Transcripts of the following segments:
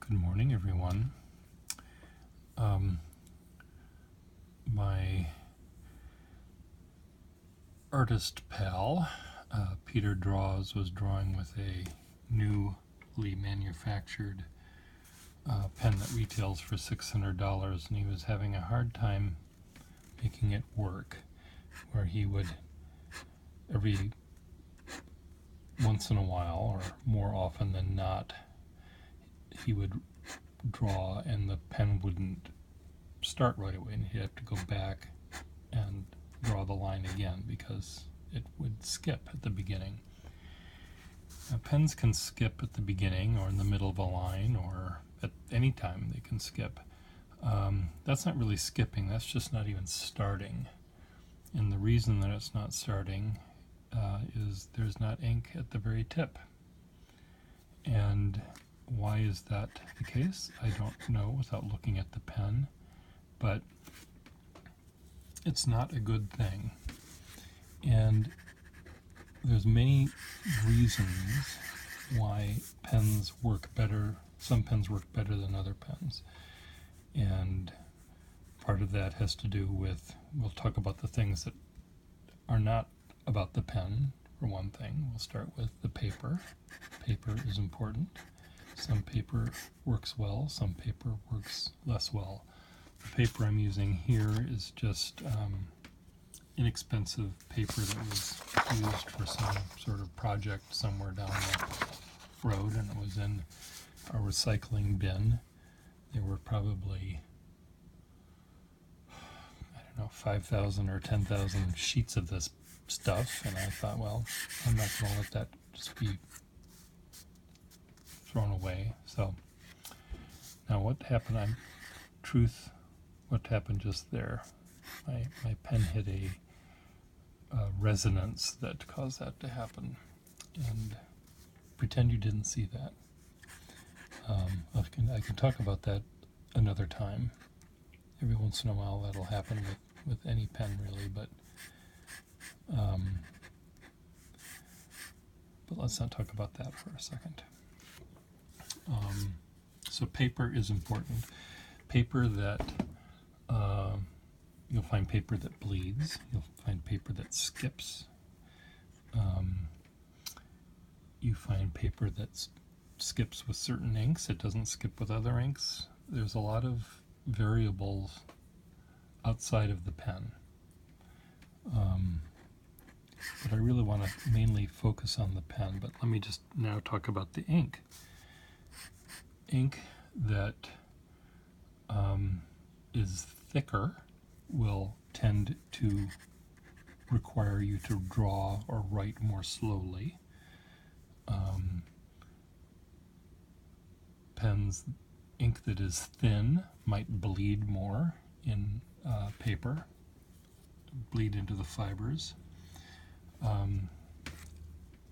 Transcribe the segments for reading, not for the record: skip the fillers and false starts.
Good morning, everyone. My artist pal, Peter Draws, was drawing with a newly manufactured pen that retails for $600, and he was having a hard time making it work, where he would, every once in a while, or more often than not, he would draw and the pen wouldn't start right away, and he'd have to go back and draw the line again because it would skip at the beginning. Now, pens can skip at the beginning or in the middle of a line, or at any time they can skip. That's not really skipping, that's just not even starting. And the reason that it's not starting is there's not ink at the very tip. And why is that the case? I don't know without looking at the pen, but it's not a good thing. And there's many reasons why pens work better. Some pens work better than other pens. And part of that has to do with, we'll talk about the things that are not about the pen, for one thing. We'll start with the paper. Paper is important. Some paper works well, some paper works less well. The paper I'm using here is just inexpensive paper that was used for some sort of project somewhere down the road, and it was in a recycling bin. There were probably, 5,000 or 10,000 sheets of this stuff, and I thought, well, I'm not going to let that just be thrown away. So now what happened? What happened just there? My pen hit a resonance that caused that to happen, and pretend you didn't see that. I can talk about that another time. Every once in a while that'll happen with any pen, really, but let's not talk about that for a second. So paper is important. Paper that you'll find paper that bleeds. You'll find paper that skips. You find paper that skips with certain inks. It doesn't skip with other inks. There's a lot of variables outside of the pen. But I really want to mainly focus on the pen. But let me just now talk about the ink. Ink that is thicker will tend to require you to draw or write more slowly. Ink that is thin might bleed more in paper, bleed into the fibers.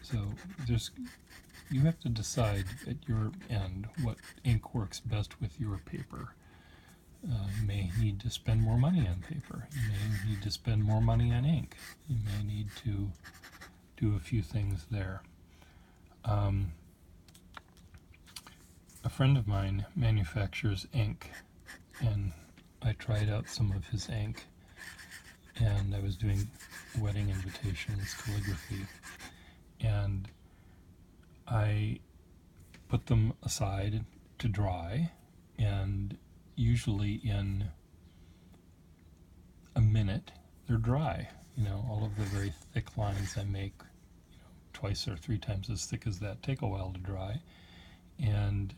So you have to decide at your end what ink works best with your paper. You may need to spend more money on paper. You may need to spend more money on ink. You may need to do a few things there. A friend of mine manufactures ink, and I tried out some of his ink, and I was doing wedding invitations, calligraphy, and I put them aside to dry, and usually in a minute they're dry. All of the very thick lines I make, twice or three times as thick as that, take a while to dry. And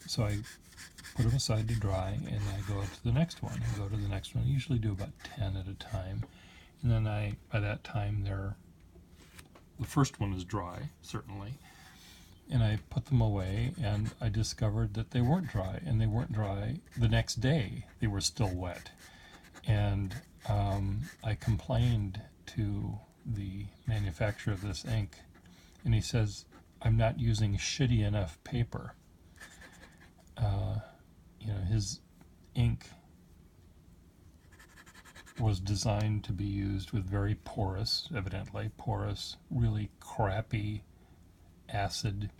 so I put them aside to dry, and I go to the next one, and go to the next one. I usually do about 10 at a time. And then by that time, the first one is dry, certainly. And I put them away, and I discovered that they weren't dry, and they weren't dry the next day. They were still wet. And I complained to the manufacturer of this ink, and he says, I'm not using shitty enough paper. His ink was designed to be used with very porous, really crappy, acidy,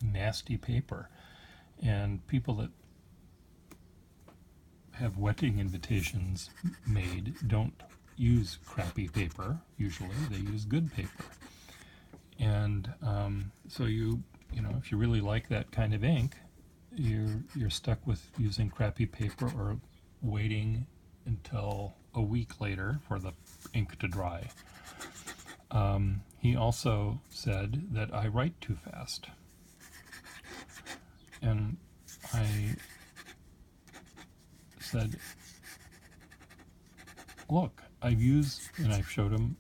nasty paper. And people that have wedding invitations made don't use crappy paper. Usually they use good paper. And so you know, if you really like that kind of ink, you're stuck with using crappy paper or waiting until a week later for the ink to dry. He also said that I write too fast. And I said, look, and I showed him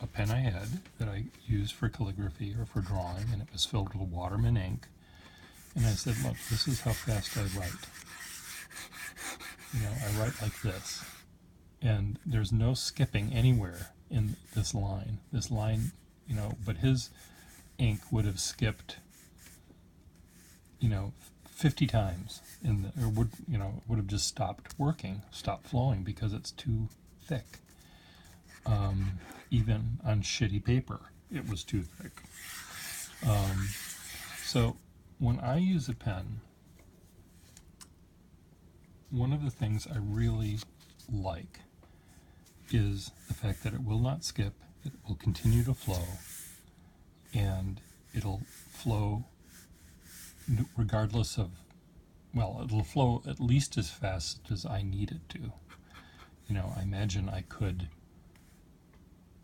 a pen I had that I use for calligraphy or for drawing, and it was filled with Waterman ink. And I said, look, this is how fast I write. You know, I write like this. And there's no skipping anywhere in this line. This line, you know, but his ink would have skipped, you know, 50 times would have just stopped working, stopped flowing because it's too thick. Even on shitty paper, it was too thick. So when I use a pen, one of the things I really like is the fact that it will not skip, it will continue to flow, and it'll flow regardless of, well, it'll flow at least as fast as I need it to. You know, I imagine I could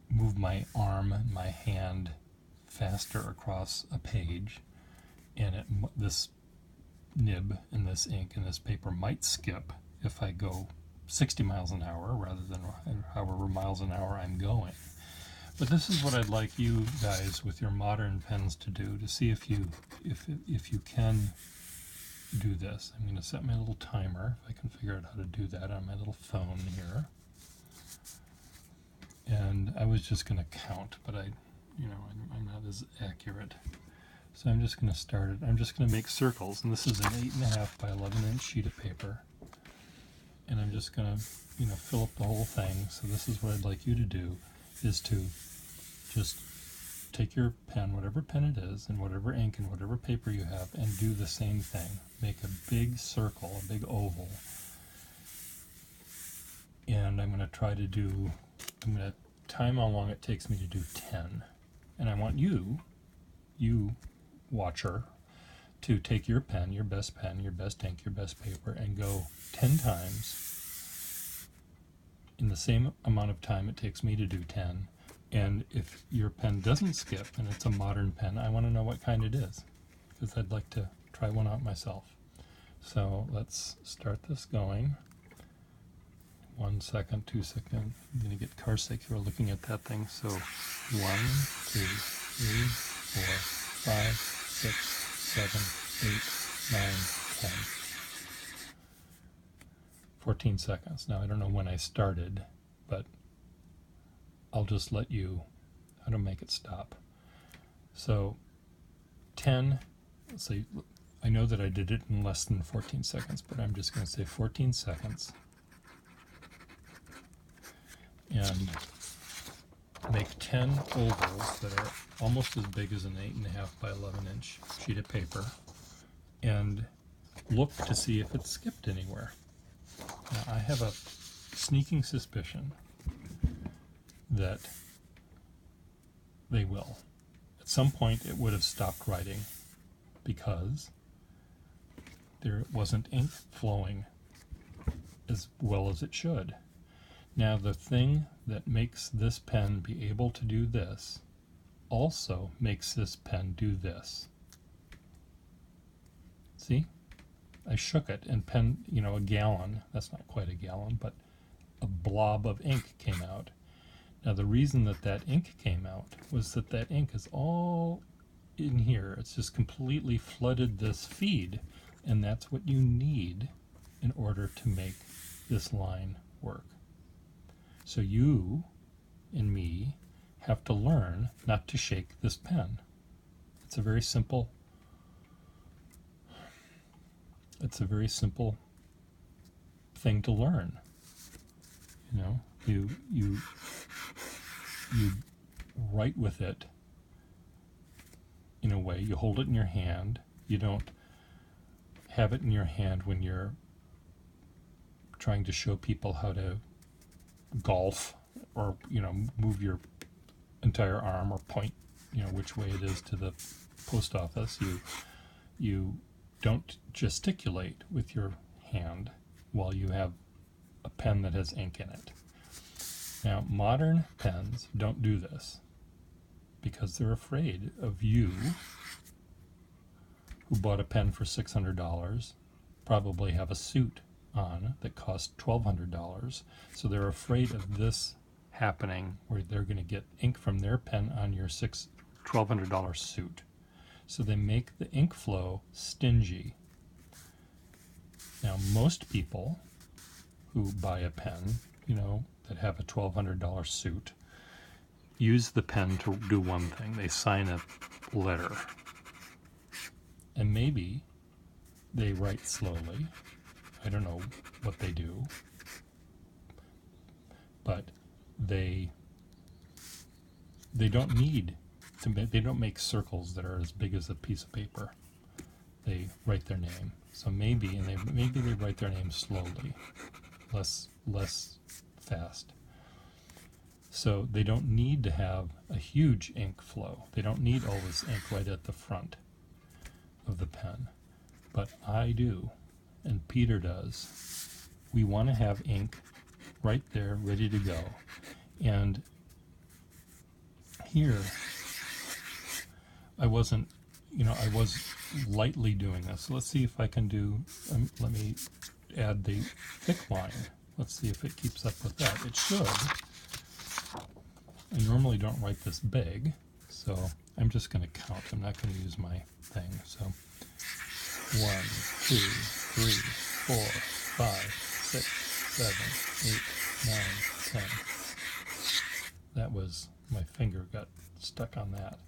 move my arm and my hand faster across a page, and this nib and this ink and this paper might skip if I go 60 miles an hour rather than however miles an hour I'm going. But this is what I'd like you guys with your modern pens to do, to see if you can do this. I'm going to set my little timer, if I can figure out how to do that on my little phone here. And I was just going to count, but I'm not as accurate. So I'm just going to start it. I'm just going to make circles, and this is an 8.5 by 11-inch sheet of paper. And I'm just going to, fill up the whole thing. So this is what I'd like you to do, is to just take your pen, whatever pen it is, and whatever ink and whatever paper you have, and do the same thing. Make a big circle, a big oval. And I'm going to time how long it takes me to do 10. And I want you watcher, to take your pen, your best ink, your best paper, and go 10 times in the same amount of time it takes me to do 10. And if your pen doesn't skip and it's a modern pen, I want to know what kind it is, because I'd like to try one out myself. So let's start this going. 1 second, 2 seconds. I'm going to get car sick here looking at that thing. So 1, 2, 3, 4, 5, 6, 7, 8, 9, 10. 14 seconds. Now I don't know when I started, but I'll just let you how to make it stop. So 10, let's see, I know that I did it in less than 14 seconds, but I'm just going to say 14 seconds. And make 10 ovals that are almost as big as an 8.5 by 11-inch sheet of paper, and look to see if it's skipped anywhere. Now, I have a sneaking suspicion that they will. At some point it would have stopped writing because there wasn't ink flowing as well as it should. Now, the thing that makes this pen be able to do this also makes this pen do this. See? I shook it, and a gallon, that's not quite a gallon, but a blob of ink came out. Now, the reason that ink came out was that ink is all in here. It's just completely flooded this feed, and that's what you need in order to make this line work. So you and me have to learn not to shake this pen. It's a very simple thing to learn. You write with it in a way. You hold it in your hand, You don't have it in your hand when you're trying to show people how to golf, or move your entire arm, or point which way it is to the post office. You don't gesticulate with your hand while you have a pen that has ink in it. Now, modern pens don't do this because they're afraid of you, who bought a pen for $600, probably have a suit on that costs $1,200. So they're afraid of this happening, where they're going to get ink from their pen on your $1,200 suit. So they make the ink flow stingy. Now, most people who buy a pen, that have a $1,200 suit, use the pen to do one thing. They sign a letter. And maybe they write slowly. I don't know what they do. But they don't need to they don't make circles that are as big as a piece of paper. They write their name. So maybe they write their name slowly, less fast. So they don't need to have a huge ink flow. They don't need all this ink right at the front of the pen. But I do, and Peter does. We want to have ink right there, ready to go. And here, I was lightly doing this. Let's see if I can do, let me add the thick line. Let's see if it keeps up with that. It should. I normally don't write this big, so I'm just going to count. I'm not going to use my thing. So 1, 2, 3, 4, 5, 6, 7, 8, 9, 10. That was, my finger got stuck on that.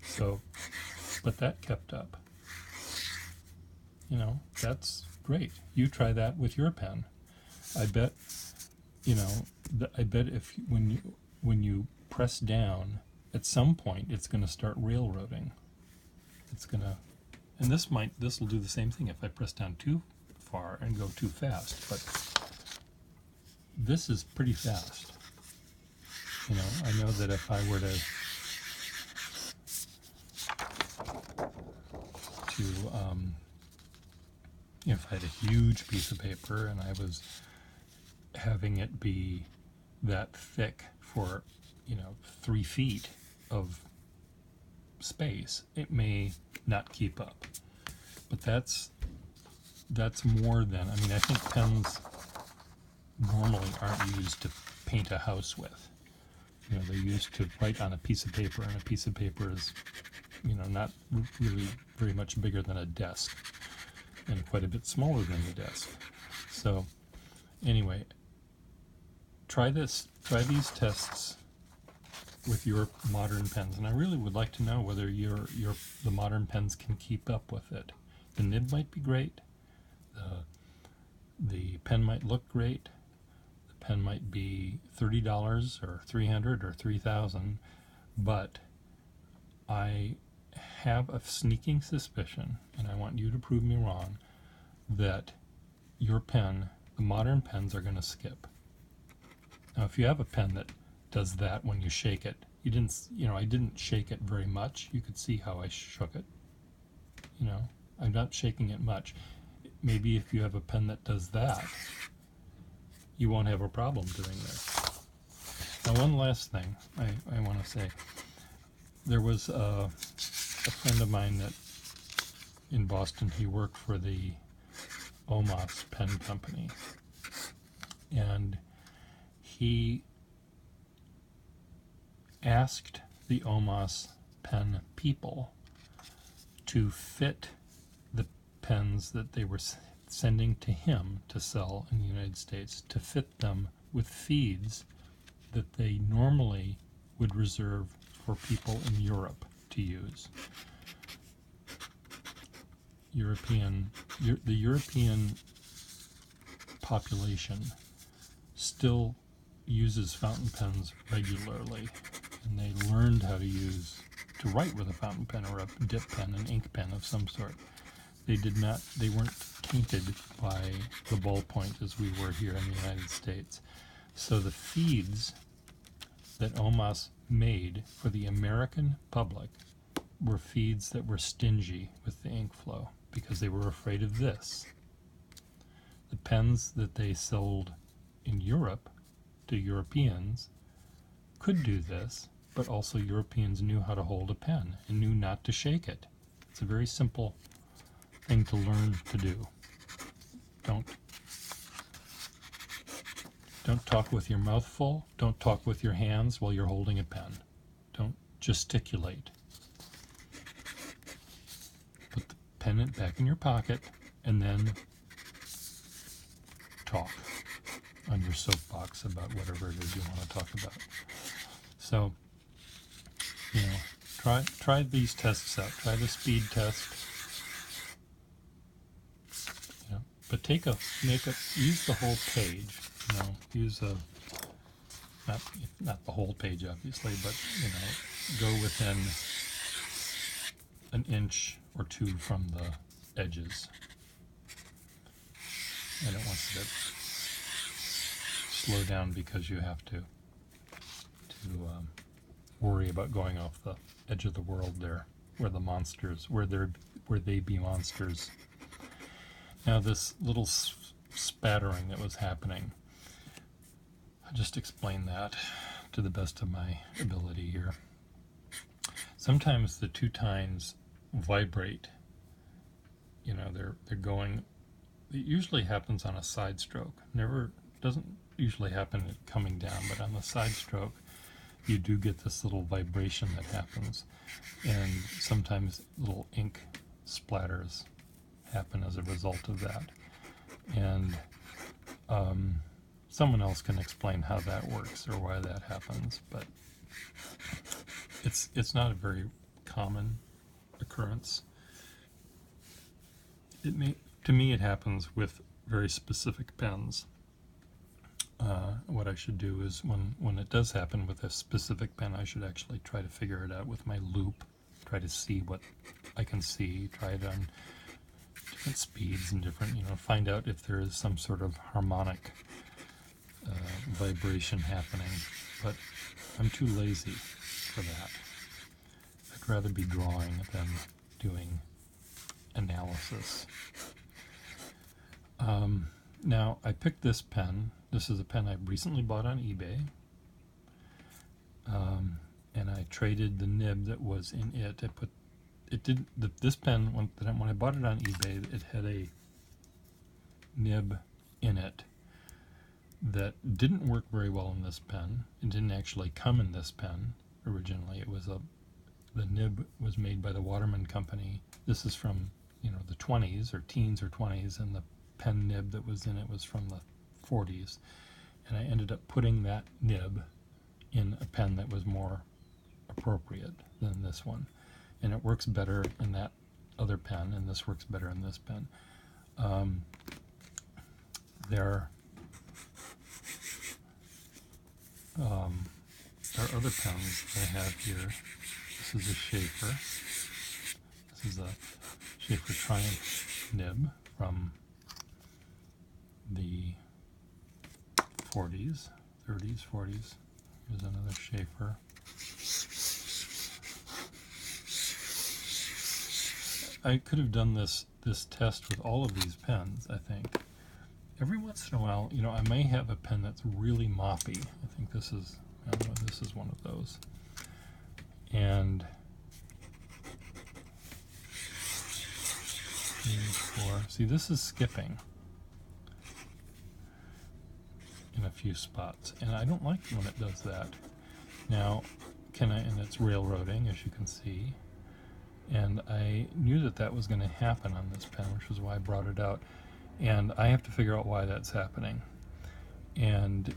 So, but that kept up. That's great. You try that with your pen. I bet, if when you press down, at some point it's going to start railroading. It's going to, and this will do the same thing if I press down too far and go too fast. But this is pretty fast. I know that if I were to if I had a huge piece of paper and I was having it be that thick for 3 feet of space, it may not keep up. But that's more than, I think pens normally aren't used to paint a house with. They're used to write on a piece of paper, and a piece of paper is not really very much bigger than a desk, and quite a bit smaller than the desk. So anyway, try these tests with your modern pens, and I really would like to know whether the modern pens can keep up with it. The nib might be great, the pen might look great, the pen might be $30 or $300 or $3,000, but I have a sneaking suspicion, and I want you to prove me wrong, that your pen, the modern pens, are going to skip. Now, if you have a pen that does that when you shake it, I didn't shake it very much. You could see how I shook it. I'm not shaking it much. Maybe if you have a pen that does that, you won't have a problem doing this. Now, one last thing I want to say. There was a friend of mine that in Boston, he worked for the Omas pen company, and he asked the Omas pen people to fit the pens that they were sending to him to sell in the United States, to fit them with feeds that they normally would reserve for people in Europe to use. The European population still uses fountain pens regularly, and they learned how to write with a fountain pen or a dip pen, an ink pen of some sort. they weren't tainted by the ballpoint as we were here in the United States. So the feeds that Omas made for the American public were feeds that were stingy with the ink flow because they were afraid of this. The pens that they sold in Europe to Europeans could do this, but also Europeans knew how to hold a pen and knew not to shake it. It's a very simple thing to learn to do. Don't talk with your mouth full. Don't talk with your hands while you're holding a pen. Don't gesticulate. Put the pen back in your pocket and then talk on your soapbox about whatever it is you want to talk about. So, try these tests out. Try the speed test. But use the whole page. Use not the whole page obviously, but go within an inch or two from the edges. I don't want you to slow down because you have to worry about going off the edge of the world there, where they be monsters. Now this little spattering that was happening, I'll just explain that to the best of my ability here. Sometimes the two tines vibrate. They're going. It usually happens on a side stroke. Doesn't usually happen coming down, but on the side stroke, you do get this little vibration that happens, and sometimes little ink splatters happen as a result of that. And someone else can explain how that works or why that happens, but it's not a very common occurrence. To me, it happens with very specific pens. What I should do is when it does happen with a specific pen, I should actually try to figure it out with my loop, try to see what I can see, try it on different speeds and different, find out if there is some sort of harmonic vibration happening. But I'm too lazy for that. I'd rather be drawing than doing analysis. Now, I picked this pen. This is a pen I recently bought on eBay. And I traded the nib that was in it. This pen, when I bought it on eBay, it had a nib in it that didn't work very well in this pen. It didn't actually come in this pen originally. The nib was made by the Waterman Company. This is from the 20s or teens or 20s, and the pen nib that was in it was from the 40s. And I ended up putting that nib in a pen that was more appropriate than this one. And it works better in that other pen, and this works better in this pen. There are other pens I have here. This is a Sheaffer. This is a Sheaffer Triumph nib from the 40s, 30s, 40s. Here's another Sheaffer. I could have done this test with all of these pens, I think. Every once in a while, I may have a pen that's really moppy. I think this is one of those. And 3, 4. See, this is skipping in a few spots, and I don't like when it does that. Now, and it's railroading, as you can see, and I knew that was going to happen on this pen, which was why I brought it out, and I have to figure out why that's happening. And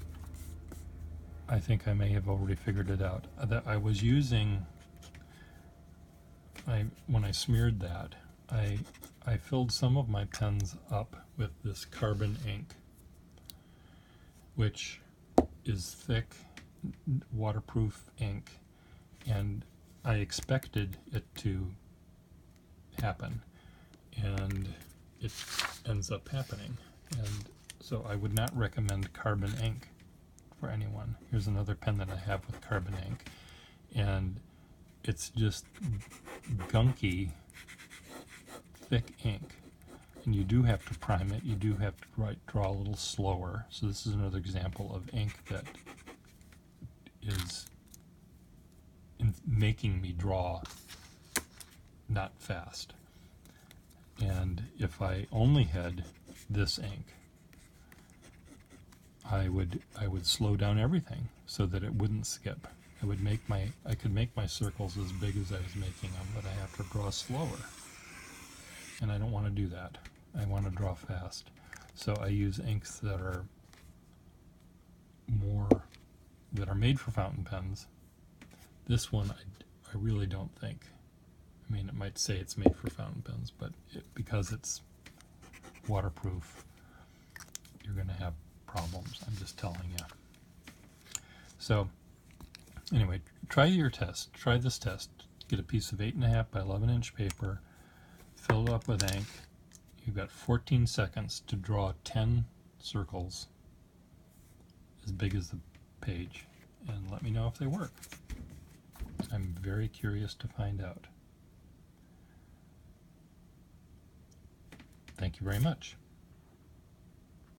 I think I may have already figured it out. That I was using, when I smeared that, I filled some of my pens up with this carbon ink, which is thick, waterproof ink, and I expected it to happen. and it ends up happening. And so I would not recommend carbon ink for anyone. Here's another pen that I have with carbon ink, and it's just gunky, thick ink. And you do have to prime it, you do have to draw a little slower. So this is another example of ink that is making me draw not fast. And if I only had this ink, I would slow down everything so that it wouldn't skip. I could make my circles as big as I was making them, but I have to draw slower. And I don't want to do that. I want to draw fast. So I use inks that are made for fountain pens. This one I really don't think. I mean, it might say it's made for fountain pens, but because it's waterproof, you're going to have problems. I'm just telling you. So anyway, try your test. Try this test. Get a piece of 8.5 by 11 inch paper, fill it up with ink. You've got 14 seconds to draw 10 circles as big as the page, and let me know if they work. I'm very curious to find out. Thank you very much.